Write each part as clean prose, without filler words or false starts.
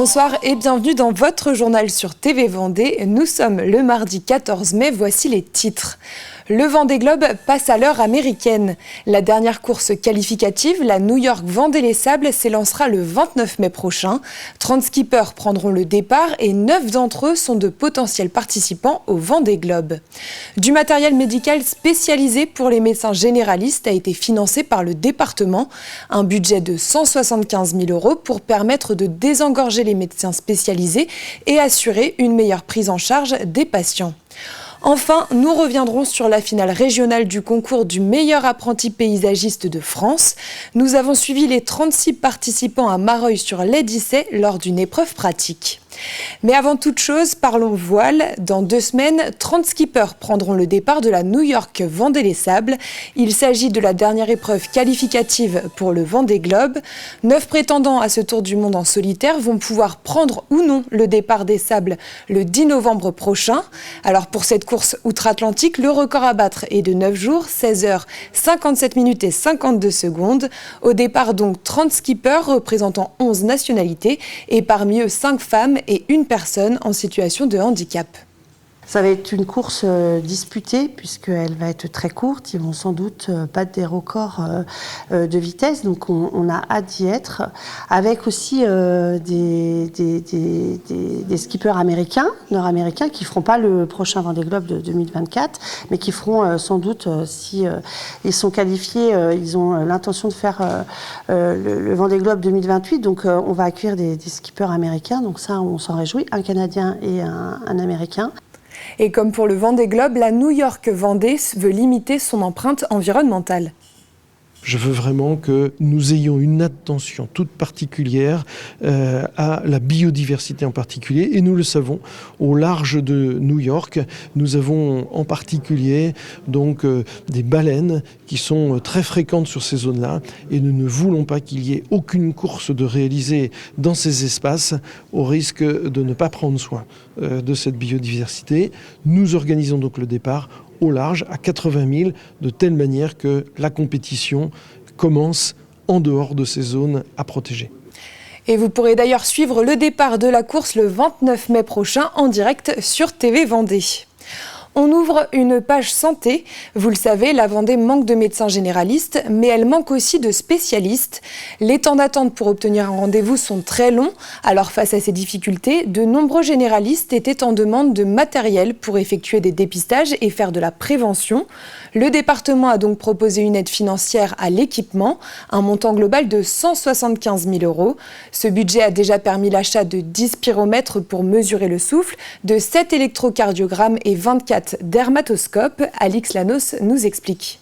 Bonsoir et bienvenue dans votre journal sur TV Vendée. Nous sommes le mardi 14 mai, voici les titres. Le Vendée Globe passe à l'heure américaine. La dernière course qualificative, la New York Vendée-les-Sables, s'élancera le 29 mai prochain. 30 skippers prendront le départ et 9 d'entre eux sont de potentiels participants au Vendée Globe. Du matériel médical spécialisé pour les médecins généralistes a été financé par le département. Un budget de 175 000 € pour permettre de désengorger les médecins spécialisés et assurer une meilleure prise en charge des patients. Enfin, nous reviendrons sur la finale régionale du concours du meilleur apprenti paysagiste de France. Nous avons suivi les 36 participants à Mareuil sur l'Edissé lors d'une épreuve pratique. Mais avant toute chose, parlons voile. Dans 2 semaines, 30 skippers prendront le départ de la New York Vendée-les-Sables. Il s'agit de la dernière épreuve qualificative pour le Vendée Globe. 9 prétendants à ce tour du monde en solitaire vont pouvoir prendre ou non le départ des Sables le 10 novembre prochain. Alors pour cette course outre-Atlantique, le record à battre est de 9 jours, 16 heures, 57 minutes et 52 secondes. Au départ donc 30 skippers représentant 11 nationalités et parmi eux 5 femmes et une personne en situation de handicap. Ça va être une course disputée puisqu'elle va être très courte. Ils vont sans doute battre des records de vitesse, donc on a hâte d'y être. Avec aussi des skippers américains, nord-américains, qui ne feront pas le prochain Vendée Globe de 2024, mais qui feront sans doute, si ils sont qualifiés, ils ont l'intention de faire le Vendée Globe 2028. Donc on va accueillir des skippers américains, donc ça on s'en réjouit, un Canadien et un Américain. Et comme pour le Vendée Globe, la New York Vendée veut limiter son empreinte environnementale. Je veux vraiment que nous ayons une attention toute particulière à la biodiversité en particulier. Et nous le savons, au large de New York, nous avons en particulier donc, des baleines qui sont très fréquentes sur ces zones-là. Et nous ne voulons pas qu'il y ait aucune course de réaliser dans ces espaces au risque de ne pas prendre soin de cette biodiversité. Nous organisons donc le départ au large, à 80 000, de telle manière que la compétition commence en dehors de ces zones à protéger. Et vous pourrez d'ailleurs suivre le départ de la course le 29 mai prochain en direct sur TV Vendée. On ouvre une page santé. Vous le savez, la Vendée manque de médecins généralistes, mais elle manque aussi de spécialistes. Les temps d'attente pour obtenir un rendez-vous sont très longs. Alors face à ces difficultés, de nombreux généralistes étaient en demande de matériel pour effectuer des dépistages et faire de la prévention. Le département a donc proposé une aide financière à l'équipement, un montant global de 175 000 €. Ce budget a déjà permis l'achat de 10 pyromètres pour mesurer le souffle, de 7 électrocardiogrammes et 24 dermatoscopes. Alix Lanos nous explique.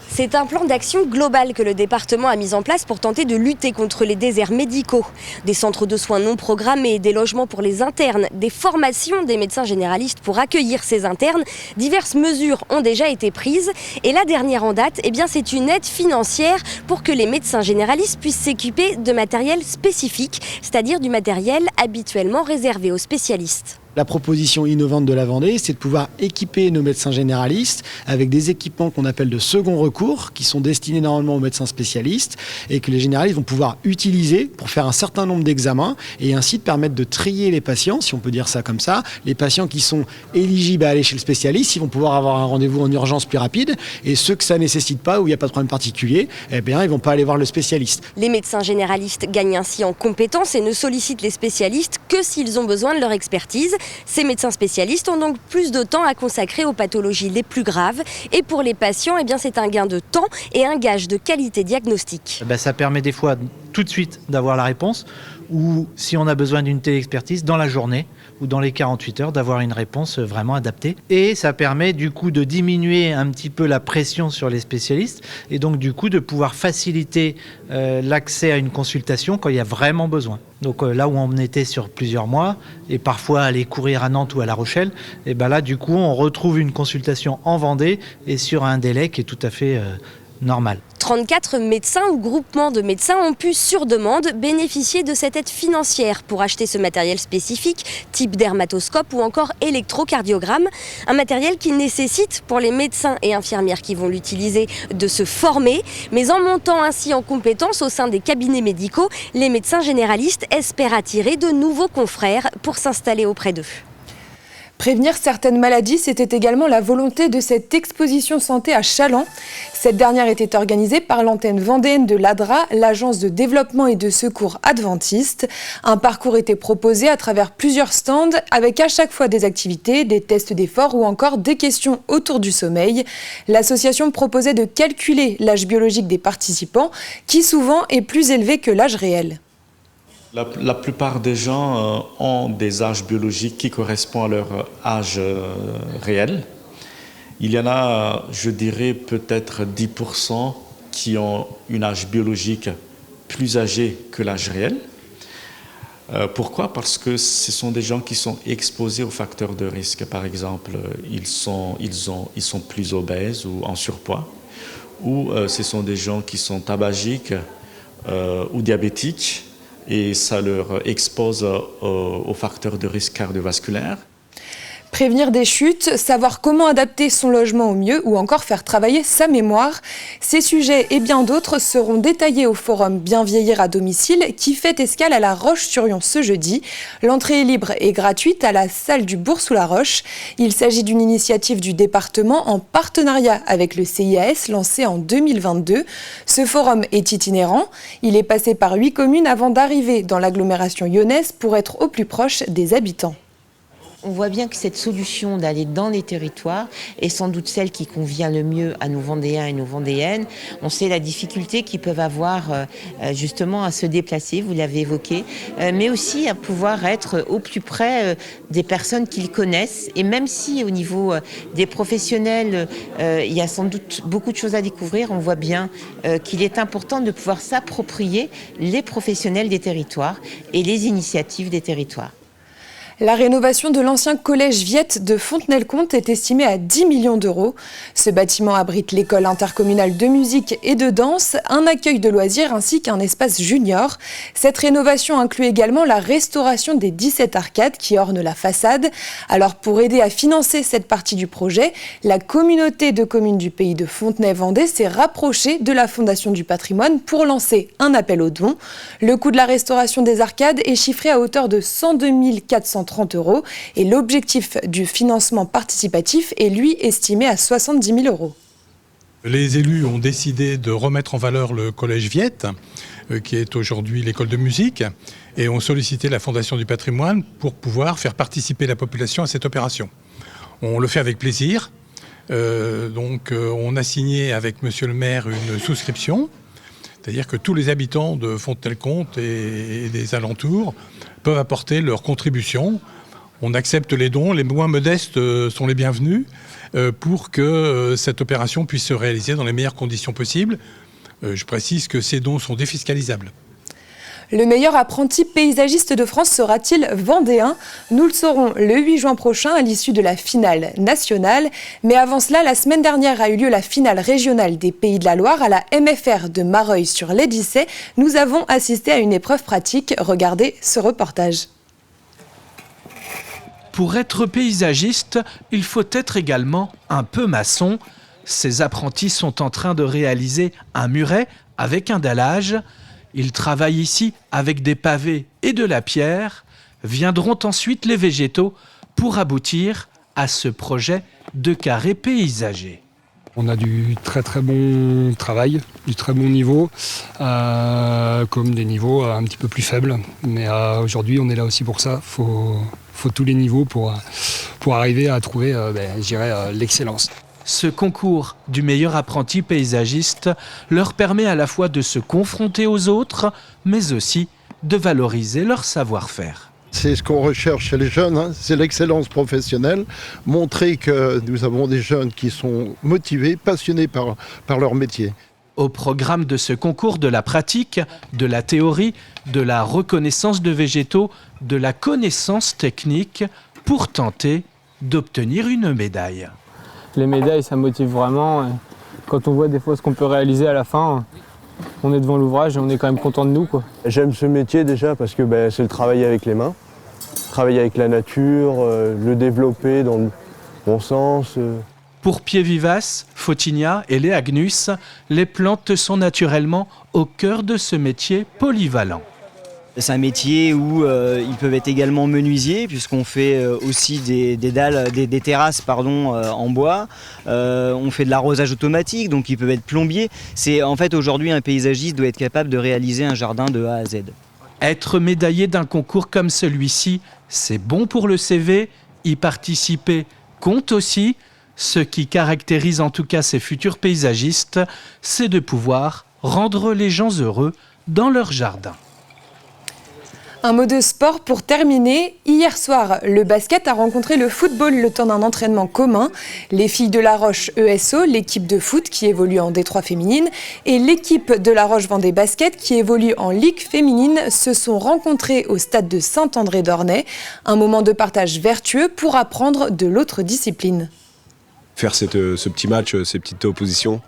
C'est un plan d'action global que le département a mis en place pour tenter de lutter contre les déserts médicaux. Des centres de soins non programmés, des logements pour les internes, des formations des médecins généralistes pour accueillir ces internes. Diverses mesures ont déjà été prises. Et la dernière en date, c'est une aide financière pour que les médecins généralistes puissent s'équiper de matériel spécifique, c'est-à-dire du matériel habituellement réservé aux spécialistes. La proposition innovante de la Vendée, c'est de pouvoir équiper nos médecins généralistes avec des équipements qu'on appelle de second recours, qui sont destinés normalement aux médecins spécialistes et que les généralistes vont pouvoir utiliser pour faire un certain nombre d'examens et ainsi de permettre de trier les patients, si on peut dire ça comme ça. Les patients qui sont éligibles à aller chez le spécialiste, ils vont pouvoir avoir un rendez-vous en urgence plus rapide, et ceux que ça ne nécessite pas, où il n'y a pas de problème particulier, ils ne vont pas aller voir le spécialiste. Les médecins généralistes gagnent ainsi en compétences et ne sollicitent les spécialistes que s'ils ont besoin de leur expertise. Ces médecins spécialistes ont donc plus de temps à consacrer aux pathologies les plus graves. Et pour les patients, c'est un gain de temps et un gage de qualité diagnostique. Ça permet des fois tout de suite d'avoir la réponse, ou si on a besoin d'une téléexpertise dans la journée ou dans les 48 heures, d'avoir une réponse vraiment adaptée. Et ça permet du coup de diminuer un petit peu la pression sur les spécialistes et donc du coup de pouvoir faciliter l'accès à une consultation quand il y a vraiment besoin. Donc là où on était sur plusieurs mois et parfois aller courir à Nantes ou à La Rochelle, là du coup on retrouve une consultation en Vendée et sur un délai qui est tout à fait normal. 34 médecins ou groupements de médecins ont pu, sur demande, bénéficier de cette aide financière pour acheter ce matériel spécifique, type dermatoscope ou encore électrocardiogramme. Un matériel qui nécessite, pour les médecins et infirmières qui vont l'utiliser, de se former. Mais en montant ainsi en compétences au sein des cabinets médicaux, les médecins généralistes espèrent attirer de nouveaux confrères pour s'installer auprès d'eux. Prévenir certaines maladies, c'était également la volonté de cette exposition santé à Challans. Cette dernière était organisée par l'antenne vendéenne de l'ADRA, l'agence de développement et de secours adventiste. Un parcours était proposé à travers plusieurs stands avec à chaque fois des activités, des tests d'effort ou encore des questions autour du sommeil. L'association proposait de calculer l'âge biologique des participants qui souvent est plus élevé que l'âge réel. La plupart des gens ont des âges biologiques qui correspondent à leur âge réel. Il y en a, je dirais, peut-être 10% qui ont un âge biologique plus âgé que l'âge réel. Pourquoi ? Parce que ce sont des gens qui sont exposés aux facteurs de risque. Par exemple, ils sont plus obèses ou en surpoids. Ou ce sont des gens qui sont tabagiques ou diabétiques. Et ça leur expose aux facteurs de risque cardiovasculaire. Prévenir des chutes, savoir comment adapter son logement au mieux ou encore faire travailler sa mémoire. Ces sujets et bien d'autres seront détaillés au forum Bien vieillir à domicile qui fait escale à La Roche-sur-Yon ce jeudi. L'entrée est libre et gratuite à la salle du Bourg-sous-la-Roche. Il s'agit d'une initiative du département en partenariat avec le CIAS lancée en 2022. Ce forum est itinérant. Il est passé par 8 communes avant d'arriver dans l'agglomération lyonnaise pour être au plus proche des habitants. On voit bien que cette solution d'aller dans les territoires est sans doute celle qui convient le mieux à nos Vendéens et nos Vendéennes. On sait la difficulté qu'ils peuvent avoir justement à se déplacer, vous l'avez évoqué, mais aussi à pouvoir être au plus près des personnes qu'ils connaissent. Et même si au niveau des professionnels, il y a sans doute beaucoup de choses à découvrir, on voit bien qu'il est important de pouvoir s'approprier les professionnels des territoires et les initiatives des territoires. La rénovation de l'ancien collège Viette de Fontenay-le-Comte est estimée à 10 millions d'euros. Ce bâtiment abrite l'école intercommunale de musique et de danse, un accueil de loisirs ainsi qu'un espace junior. Cette rénovation inclut également la restauration des 17 arcades qui ornent la façade. Alors pour aider à financer cette partie du projet, la communauté de communes du pays de Fontenay-Vendée s'est rapprochée de la Fondation du patrimoine pour lancer un appel aux dons. Le coût de la restauration des arcades est chiffré à hauteur de 102 430 € et l'objectif du financement participatif est lui estimé à 70 000 €. Les élus ont décidé de remettre en valeur le collège Viette, qui est aujourd'hui l'école de musique, et ont sollicité la Fondation du patrimoine pour pouvoir faire participer la population à cette opération. On le fait avec plaisir. On a signé avec Monsieur le maire une souscription, c'est-à-dire que tous les habitants de Fontenay-le-Comte et des alentours peuvent apporter leur contribution. On accepte les dons, les moins modestes sont les bienvenus pour que cette opération puisse se réaliser dans les meilleures conditions possibles. Je précise que ces dons sont défiscalisables. Le meilleur apprenti paysagiste de France sera-t-il vendéen ? Nous le saurons le 8 juin prochain à l'issue de la finale nationale. Mais avant cela, la semaine dernière a eu lieu la finale régionale des Pays de la Loire à la MFR de Mareuil-sur-l'Édissé. Nous avons assisté à une épreuve pratique. Regardez ce reportage. Pour être paysagiste, il faut être également un peu maçon. Ces apprentis sont en train de réaliser un muret avec un dallage. Ils travaillent ici avec des pavés et de la pierre. Viendront ensuite les végétaux pour aboutir à ce projet de carré paysager. On a du très très bon travail, du très bon niveau, comme des niveaux un petit peu plus faibles. Mais aujourd'hui, on est là aussi pour ça. Faut tous les niveaux pour arriver à trouver, je dirais, l'excellence. Ce concours du meilleur apprenti paysagiste leur permet à la fois de se confronter aux autres, mais aussi de valoriser leur savoir-faire. C'est ce qu'on recherche chez les jeunes, c'est l'excellence professionnelle, montrer que nous avons des jeunes qui sont motivés, passionnés par leur métier. Au programme de ce concours de la pratique, de la théorie, de la reconnaissance de végétaux, de la connaissance technique, pour tenter d'obtenir une médaille. Les médailles, ça motive vraiment Quand on voit des fois ce qu'on peut réaliser à la fin, on est devant l'ouvrage et on est quand même content de nous, quoi. J'aime ce métier déjà parce que c'est le travail avec les mains, travailler avec la nature, le développer dans le bon sens. Pour Pieds Vivaces, Fautigna et Léa Gnus, les plantes sont naturellement au cœur de ce métier polyvalent. C'est un métier où ils peuvent être également menuisiers, puisqu'on fait aussi des dalles, des terrasses en bois. On fait de l'arrosage automatique, donc ils peuvent être plombiers. C'est en fait aujourd'hui un paysagiste doit être capable de réaliser un jardin de A à Z. Être médaillé d'un concours comme celui-ci, c'est bon pour le CV. Y participer compte aussi. Ce qui caractérise en tout cas ces futurs paysagistes, c'est de pouvoir rendre les gens heureux dans leur jardin. Un mot de sport pour terminer. Hier soir, le basket a rencontré le football le temps d'un entraînement commun. Les filles de La Roche ESO, l'équipe de foot qui évolue en D3 féminine, et l'équipe de La Roche Vendée Basket qui évolue en Ligue féminine se sont rencontrées au stade de Saint-André-d'Ornay. Un moment de partage vertueux pour apprendre de l'autre discipline. Faire ce petit match, ces petites oppositions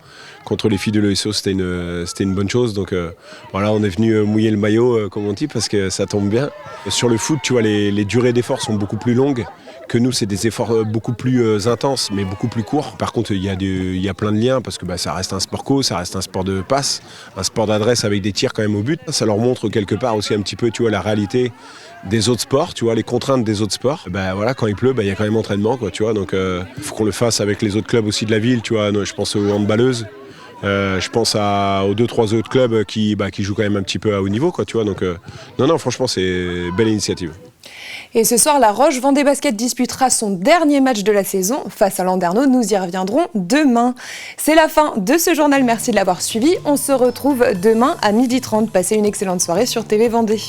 contre les filles de l'ESO, c'était une bonne chose. Donc voilà, on est venu mouiller le maillot, comme on dit, parce que ça tombe bien. Sur le foot, tu vois, les durées d'efforts sont beaucoup plus longues. Que nous, c'est des efforts beaucoup plus intenses, mais beaucoup plus courts. Par contre, il y a plein de liens, parce que ça reste un sport co, ça reste un sport de passe, un sport d'adresse avec des tirs quand même au but. Ça leur montre quelque part aussi un petit peu, tu vois, la réalité des autres sports, tu vois, les contraintes des autres sports. Voilà, quand il pleut, il y a quand même entraînement, quoi, tu vois. Donc, il faut qu'on le fasse avec les autres clubs aussi de la ville, tu vois. Je pense aux handballeuses. Je pense aux 2-3 autres clubs qui jouent quand même un petit peu à haut niveau, quoi, tu vois. Donc, non, franchement, c'est une belle initiative. Et ce soir, La Roche Vendée Basket disputera son dernier match de la saison face à Landerneau. Nous y reviendrons demain. C'est la fin de ce journal. Merci de l'avoir suivi. On se retrouve demain à 12h30. Passez une excellente soirée sur TV Vendée.